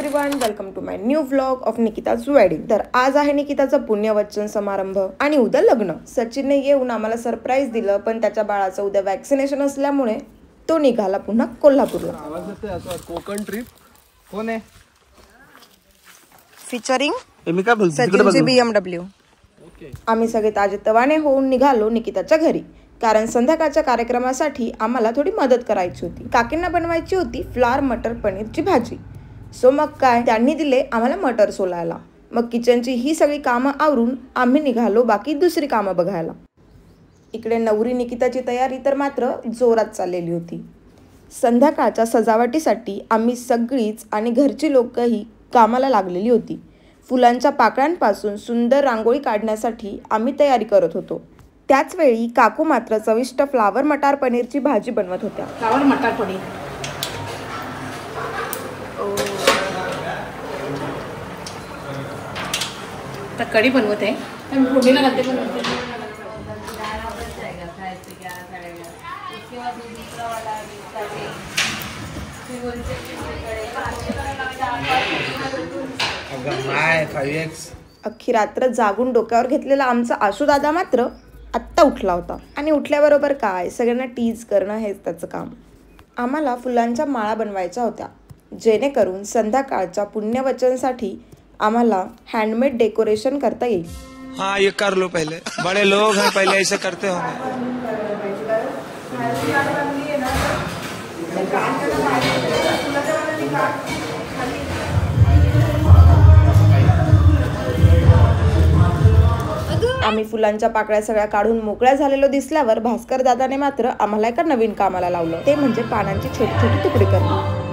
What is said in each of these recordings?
Everyone, welcome to my new vlog of Nikita's wedding. तर आज आहे निकिताचा पुण्यवचन समारंभ आणि उद्या लग्न। सचिनने येऊन आम्हाला सरप्राईज दिलं, पण त्याच्या बाळाचं उद्या वॅक्सिनेशन असल्यामुळे तो निघाला पुन्हा कोल्हापूरला। कोकण ट्रिप कोण आहे? फिचरिंग सचिनची BMW। आम्ही सगळे ताजेतवाने होऊन निघालो निकिताच्या घरी, कारण संध्याकाळच्या कार्यक्रमासाठी आम्हाला थोडी मदत करायची होती। काकींना बनवायची होती फ्लावर मटर पनीरची भाजी। सो मग काय, त्यांनी दिले आम्हाला मटर सोलायला। मग किचनची ही सगळी कामं आवरून आम्ही निघालो बाकी दुसरी कामं बघायला। इकडे नवरी निकिताची तयारी तर मात्र जोरात चाललेली होती। संध्याकाळच्या सजावटीसाठी आम्ही सगळीच आणि घरची लोकही कामाला लागलेली होती। फुलांच्या पाकळ्यांपासून सुंदर रांगोळी काढण्यासाठी आम्ही तयारी करत होतो। त्याच वेळी काकू मात्र चविष्ट फ्लावर मटार पनीरची भाजी बनवत होत्या। फ्लावर मटार पनीर तर कढी बनवत आहे, फोडणीला घालते बनवते। अख्खी रात्र जागून डोक्यावर घेतलेला आमचा आशू दादा मात्र आत्ता उठला होता आणि उठल्याबरोबर काय, सगळ्यांना टीज करणं हेच त्याचं काम। आम्हाला फुलांच्या माळा बनवायच्या होत्या, जेणेकरून संध्याकाळच्या पुण्यवचनसाठी आम्हाला हँडमेड डेकोरेशन करता येईल। हाँ, ये कर लो, पहले बड़े लोग हैं, पहले ऐसे करते होंगे। आम्ही फुलांच्या पाकळ्या सगळ्या काढून मोकळ्या झालेलो दिसल्यावर भास्कर दादाने मात्र आम्हाला एका नवीन कामाला लावलं, ते म्हणजे पानांची छोटी छोटी तुकडे करणे।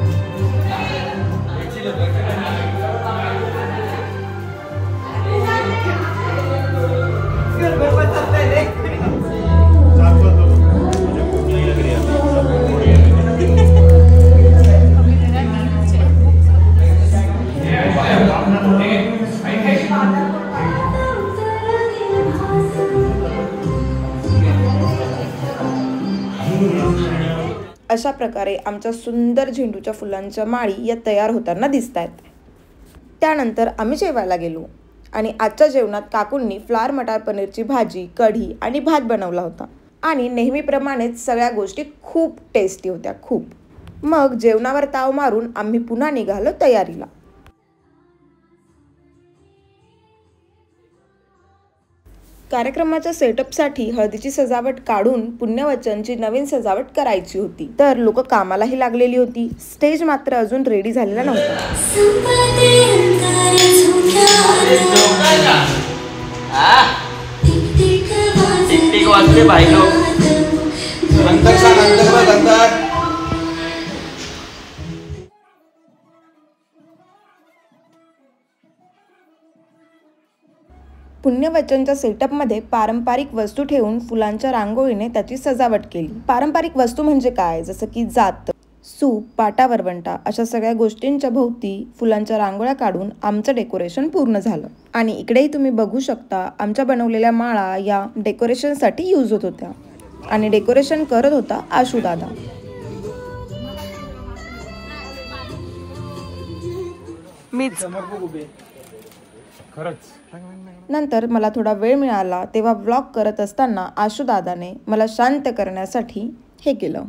अशा प्रकारे आमच्या सुंदर झेंडूच्या फुलांच्या माळी या तयार होताना दिसत आहेत। त्यानंतर आम्ही जेवायला गेलो आणि आजच्या जेवणात काकूंनी फ्लावर मटार पनीरची भाजी, कढी आणि भात बनवला होता आणि नेहमीप्रमाणेच सगळ्या गोष्टी खूप टेस्टी होत्या, खूप। मग जेवणावर ताव मारून आम्ही पुन्हा निघालो तयारीला। कार्यक्रमाच्या सेटअपसाठी हळदीची सजावट काढून पुण्यवचनची नवीन सजावट करायची होती, तर लोक कामालाही लागलेली होती। स्टेज मात्र अजून रेडी झालेला नव्हता। पुण्यवचनच्या सेटअपमध्ये पारंपरिक वस्तू ठेवून फुलांच्या रांगोळीने त्याची सजावट केली। पारंपरिक वस्तू म्हणजे काय, जसं की जात, सूप, पाटा वरवंटा अशा सगळ्या गोष्टींच्या भोवती फुलांच्या रांगोळ्या काढून आमचं डेकोरेशन पूर्ण झालं। आणि इकडेही तुम्ही बघू शकता आमच्या बनवलेल्या माळा या डेकोरेशनसाठी यूज होत होत्या आणि डेकोरेशन करत होता आशू दादा। नंतर मला थोडा वेळ मिळाला तेव्हा व्लॉग करत असताना आशू दादाने मला शांत करण्यासाठी हे केलं।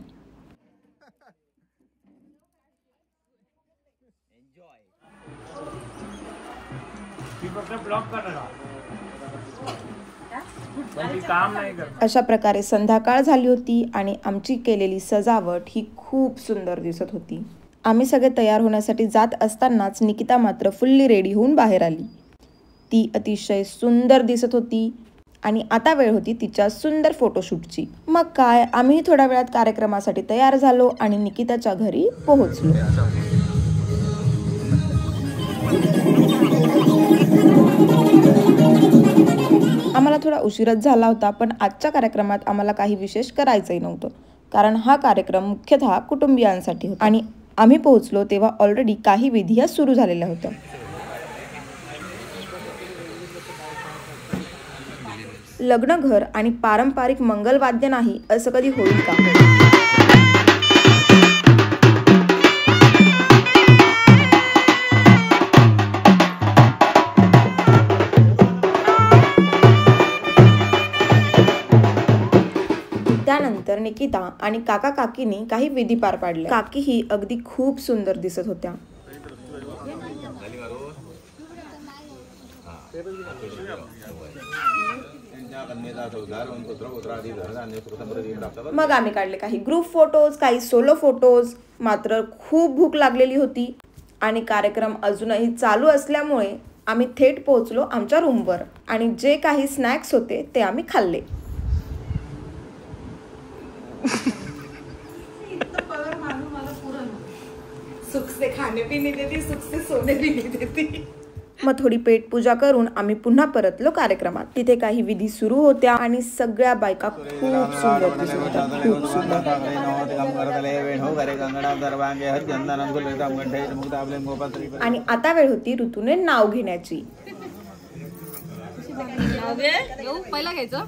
अशा प्रकारे संध्याकाळ झाली होती आणि आमची केलेली सजावट ही खूप सुंदर दिसत होती। आम्ही सगळे तयार होण्यासाठी जात असतानाच निकिता मात्र फुल्ली रेडी होऊन बाहेर आली। ती अतिशय सुंदर दिसत होती आणि आता वेळ होती तिच्या सुंदर फोटोशूटची। मग काय, आम्ही थोड्या वेळात कार्यक्रमासाठी तयार झालो आणि निकिताच्या घरी पोहोचलो। आम्हाला थोडा उशीरच झाला होता, पण आजच्या कार्यक्रमात आम्हाला काही विशेष करायचंही नव्हतं, कारण हा कार्यक्रम मुख्यतः कुटुंबियांसाठी होता आणि आम्ही पोहोचलो तेव्हा ऑलरेडी काही विधी सुरू झालेल्या होत्या। लग्नघर आणि पारंपरिक मंगलवाद्य नाही असं कधी होईल का? निकिता आणि काका काकीनी काही विधी पार पाडले. काकीही अगदी खूप सुंदर दिसत होत्या. मग आम्ही काढले काही ग्रुप फोटोज, काही सोलो फोटोज. मात्र खूप भूक लागलेली होती आणि कार्यक्रम अजूनही चालू असल्यामुळे आम्ही थेट पोहोचलो आमच्या रूमवर आणि जे काही स्नॅक्स होते ते आम्ही खाल्ले. सुख से खाने भी नहीं देती, सुख से सोने भी नहीं देती. मग थोडी पेट पूजा करून आम्ही पुन्हा परतलो कार्यक्रमात. तिथे काही विधी सुरू होत्या आणि सगळ्या बायका खूप सुंदर दिसत होत्या, खूप सुंदर. आणि आता वेळ होती ऋतूने नाव घेण्याची. पहिला घ्यायचं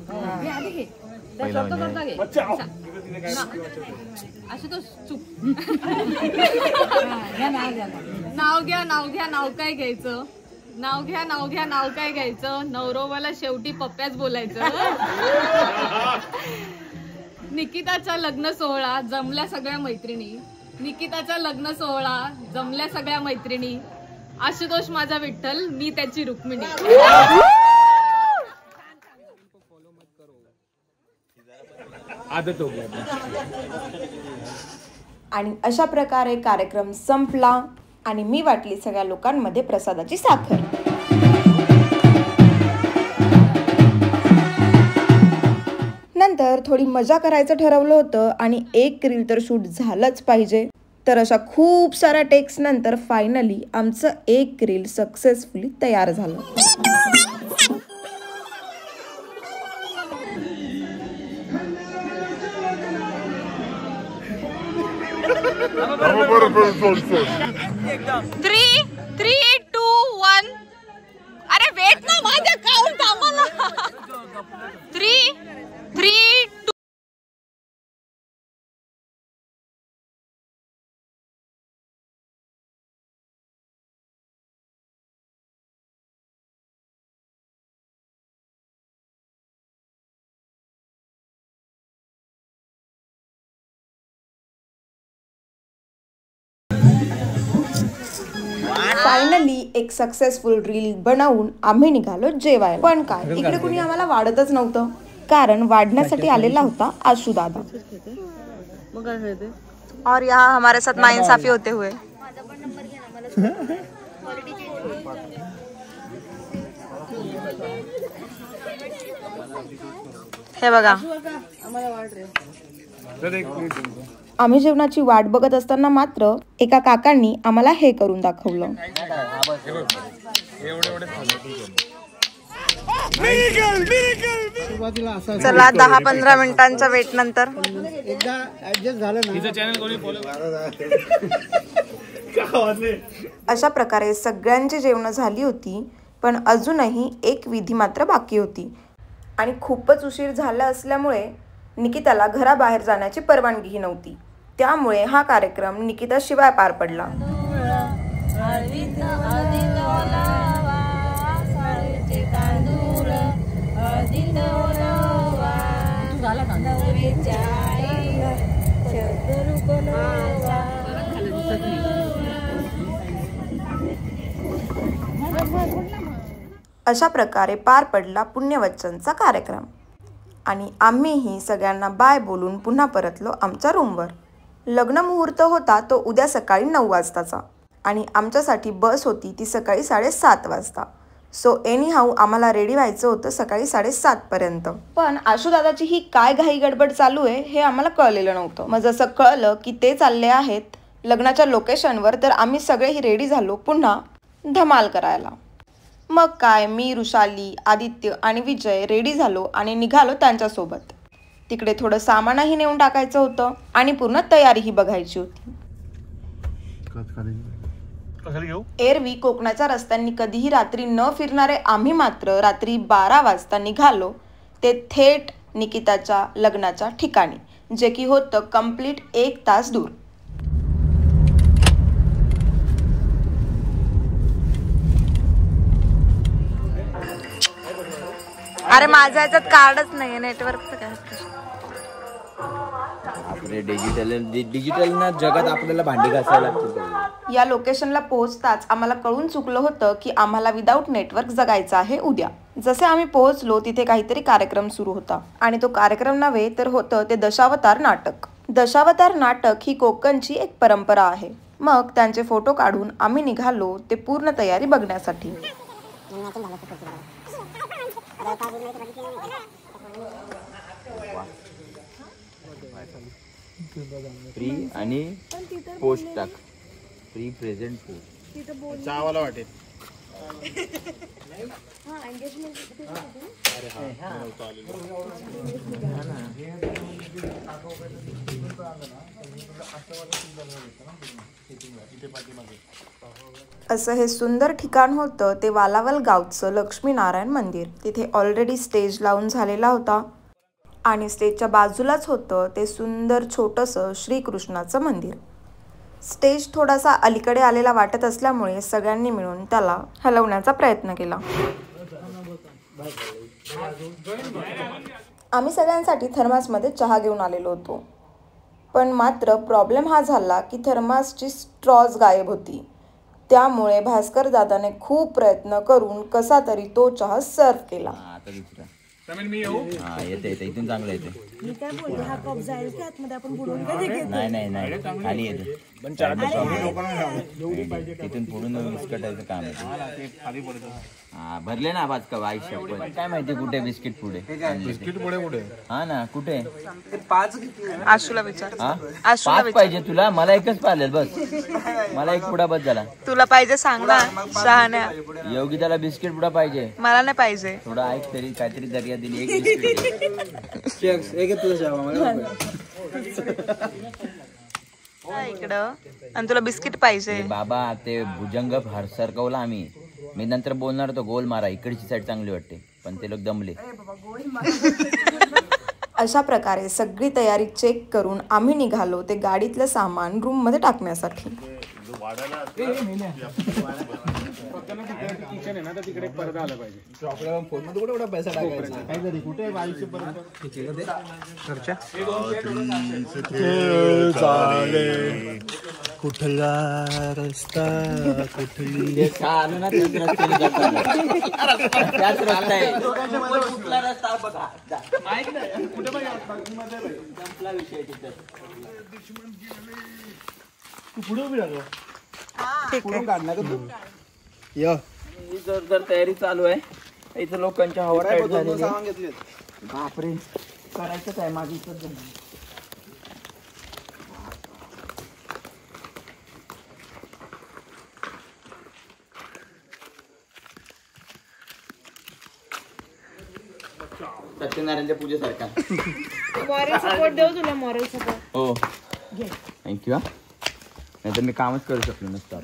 नाव घ्या, नाव घ्या, नाव काय घ्यायचं? नाव घ्या, नाव घ्या, नाव काय घ्यायचं? नवरोबाला शेवटी पप्प्याच बोलायचं. निकिताचा लग्न सोहळा जमल्या सगळ्या मैत्रिणी. निकिताचा लग्न सोहळा जमल्या सगळ्या मैत्रिणी. आशुतोष माझा विठ्ठल, मी त्याची रुक्मिणी. आदत हो गया. आणि अशा प्रकारे कार्यक्रम संपला आणि मी वाटली सगळ्या लोकांमध्ये प्रसादाची साखर. नंतर थोडी मजा करायचं ठरवलं होतं आणि एक रील तर शूट झालंच पाहिजे. तर अशा खूप साऱ्या टेक्स नंतर फायनली आमचं एक रील सक्सेसफुली तयार झालं. थ्री 3, 2, 1. अरे वेट ना, माझ्या काउंट आम्हाला. 3, 2. फायनली एक सक्सेसफुल रील बनवून आम्ही निघालो जेवायला. पण काय, इकडे कुणी आम्हाला वाढतच नव्हतं, कारण वाढण्यासाठी आलेला होता आशू दादा. और यहाँ हमारे साथ नाइंसाफी होते हुए. हे बघा, आम्ही जेवणाची वाट बघत असताना मात्र एका काकांनी आम्हाला हे करून दाखवलं. चला 10-15 मिनिटांच्या वेट नंतर अशा प्रकारे सगळ्यांची जेवण झाली होती. पण अजूनही एक विधी मात्र बाकी होती आणि खूपच उशीर झाला असल्यामुळे निकिताला घराबाहेर जाण्याची परवानगीही नव्हती. त्यामुळे हा कार्यक्रम निकिता शिवाय पार पडला. अशा प्रकारे पार पडला पुण्यवचनचा कार्यक्रम आणि आम्हीही सगळ्यांना बाय बोलून पुन्हा परतलो आमच्या रूमवर. लग्न मुहूर्त होता तो उद्या सकाळी 9 वाजताचा आणि आमच्यासाठी बस होती ती सकाळी 7:30 वाजता. सो एनी हाऊ आम्हाला रेडी व्हायचं होतं सकाळी 7:30 पर्यंत. पण आशुदादाची ही काय घाई गडबड चालू आहे हे आम्हाला कळलेलं नव्हतं. मग जसं कळलं की ते चालले आहेत लग्नाच्या लोकेशनवर, तर आम्ही सगळेही रेडी झालो पुन्हा धमाल करायला. मग काय, मी, रुशाली, आदित्य आणि विजय रेडी झालो आणि निघालो त्यांच्यासोबत. तिकडे थोडं सामानही नेऊन टाकायचं होतं आणि पूर्ण तयारीही बघायची होती. एरवी कोकणाच्या रस्त्यांनी कधीही रात्री न फिरणारे आम्ही मात्र रात्री 12 वाजता निघालो ते थेट निकिताच्या लग्नाच्या ठिकाणी, जे की होतं कंप्लीट 1 तास दूर. अरे माझ्या ह्याच्यात कार्डच नाहीये, नेटवर्कचं काय. आपले डिजिटल ना जगात आपल्याला भांडी घासायला लागतील. या लोकेशनला पोहोचताच आम्हाला कळून चुकलं होतं की आम्हाला विदाऊट नेटवर्क जगायचं आहे उद्या. जसे आम्ही पोहोचलो तिथे काहीतरी कार्यक्रम सुरू होता आणि तो कार्यक्रम नव्हे तर होतं ते दशावतार नाटक. दशावतार नाटक ही कोकणची एक परंपरा आहे. मग त्यांचे फोटो काढून आम्ही निघालो ते पूर्ण तयारी बघण्यासाठी. प्री आणि पोस्ट टाक. प्री प्रेझेंट पोस्ट चहावाला वाटेल. असं हे सुंदर ठिकाण होतं ते वालावल गावचं लक्ष्मीनारायण मंदिर. तिथे ऑलरेडी स्टेज लावून झालेला होता आणि स्टेजच्या बाजूलाच होतं ते सुंदर छोटंसं श्रीकृष्णाचं मंदिर. स्टेज थोडासा अलीकडे आलेला वाटत असल्यामुळे सगळ्यांनी मिळून त्याला हलवण्याचा प्रयत्न केला. आम्ही सगळ्यांसाठी थर्मासमध्ये चहा घेऊन आलेलो होतो, पण मात्र प्रॉब्लेम हा झाला की थर्मासची स्ट्रॉज गायब होती. त्यामुळे भास्कर दादाने खूप प्रयत्न करून कसा तरी तो चहा सर्व केला. आता दुसरा येते इथून चांगलं येते. नाही खाली येते तिथून पुढून बिस्किटाचं काम आहे. हा भरले ना भाजका आयुष्य. काय माहिती कुठे बिस्किट पुढे कुठे हा ना कुठे आशूला विचार. पाच पाहिजे तुला? मला एकच पाहिजे बस. मला एक पुडा बस झाला. तुला पाहिजे सांग ना शहाण्या. योगिताला बिस्किट पुडा पाहिजे. मला नाही पाहिजे. थोडा ऐक तरी काहीतरी दर्या दिली एक बिस्किट. इकडं आणि तुला बिस्किट पाहिजे. बाबा ते भुजंग सरकवला आम्ही. मी नंतर बोलणार तो गोल मारा इकडची साईड चांगली वाटते, पण ते लोक दमले. अशा प्रकारे सगळी तयारी चेक करून आम्ही निघालो ते गाडीतलं सामान रूम मध्ये टाकण्यासाठी. किचन आहे ना तर तिकडे पडदा आला पाहिजे. फोन मध्ये कुठे पैसा टाकायचा काहीतरी कुठे 2200 पर्यंत कुठला रस्ता कुठली त्याच रस्ता आहे. कुठला रस्ता बघा विषय तिथं. पुढे उभी राहा. जर तयारी चालू आहे इथं लोकांच्या हवा टाईट झालेली आहे. बापरे करायचंच आहे माझी इज्जत. सत्यनारायणच्या पूजेसारखा. मॉरल सपोर्ट देऊ तुला. मॉरल सपोर्ट हो थँक्यू. नाही तर मी कामच करू शकलो नसतं.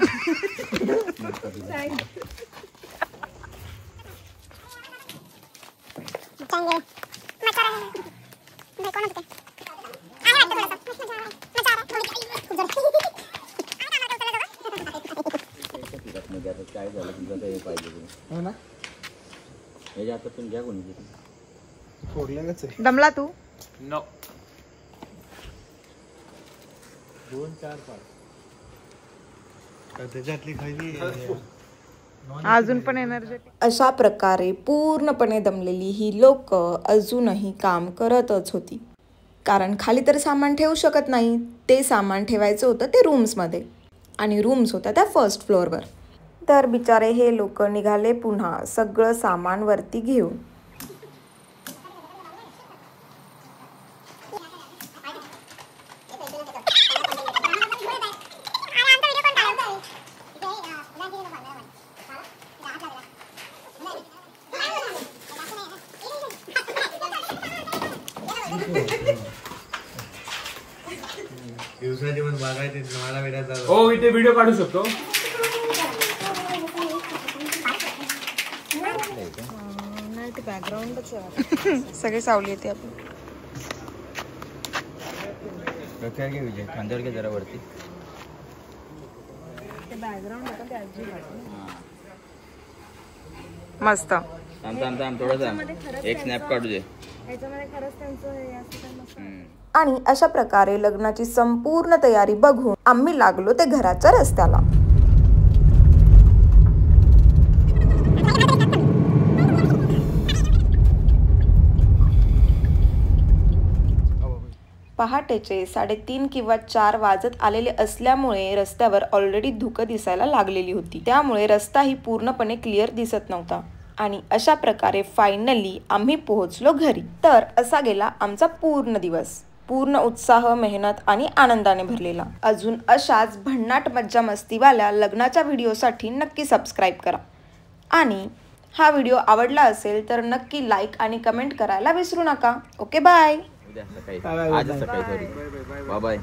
काय झालं तुझं हे पाहिजे ना याच्या हातातून घ्या कोणी दमला तू. नो 2-4 त्याच्यातली खाली अजून पण एनर्जेटिक. अशा प्रकारे पूर्णपणे दमलेली ही लोक अजूनही काम करतच होती, कारण खाली तर सामान ठेवू शकत नाही. ते सामान ठेवायचं होतं ते रूम्समध्ये आणि रूम्स होत्या त्या फर्स्ट फ्लोअरवर. तर बिचारे हे लोक निघाले पुन्हा सगळं सामान वरती घेऊन. दिवसाचे पण बघायचे मला भेटायचा. हो इथे व्हिडिओ काढू शकतो. सगळे सावली येते आपण. घे विजय खांद्यावर घे जरा वरती. मस्त. थांब थोडंसं एक स्नॅप काढू दे. याच्यामध्ये खरंच त्यांचं हे असं आणि अशा प्रकारे लग्नाची संपूर्ण तयारी बघून आम्ही लागलो ते घराच्या रस्त्याला. पहाटेचे 3:30 किंवा 4 वाजत आलेले असल्यामुळे रस्त्यावर ऑलरेडी धुकं दिसायला लागलेली होती. त्यामुळे रस्ताही पूर्णपणे क्लिअर दिसत नव्हता. आणि अशा प्रकारे फायनली आम्ही पोहोचलो घरी. तर असा गेला आमचा पूर्ण दिवस. पूर्ण उत्साह, मेहनत आणि आनंदाने भरलेला. अजून अशाच भन्नाट मज्जा मस्तीवाल्या लग्नाच्या व्हिडिओसाठी नक्की सबस्क्राईब करा. आणि हा व्हिडिओ आवडला असेल तर नक्की लाईक आणि कमेंट करायला विसरू नका. Okay, bye. उद्या सकाळी, आज सकाळी, सॉरी, बाय बाय.